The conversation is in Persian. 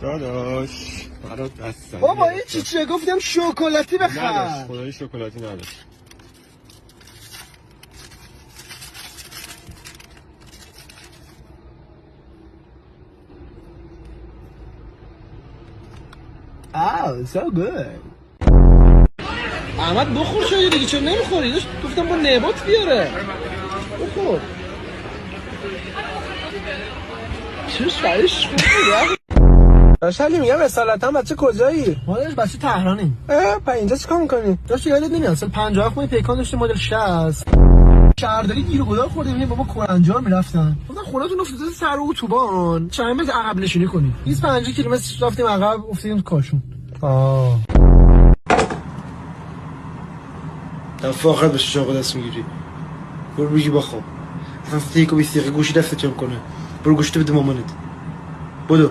داداش برات بستنی بابا این چیه گفتم شکلاتی بخر. نداشت خدای شکلاتی نداشت. Oh, so good. احمد بخور شده دیگه، چرا نمیخوری؟ داشت گفتم با نبات بیاره. بخور. چه شایش خوبه. داشتم میگم اصالتا بچه کجایی؟ ما داشت بچه تهرانی. پس اینجا چیکار می‌کنی؟ داشت یادت نمیاد سال 57 ما پیکان داشتیم مدل 60. شهرداری گیر و گدار خوردیم میگم بابا کورنجار میرفتن. گفتن خونتون افتاده سر اتوبان. چند متر عقب نشینی کنی. 250 کیلومتر رفتیم عقب افتادیم تو کاشون. فاخر بشه شاق دست میگیری. برو بگی بخواب. اصلا ستیک و بیستیقی گوشی دستت جمع کنه. برو گوشتو بده مامانت. بدو.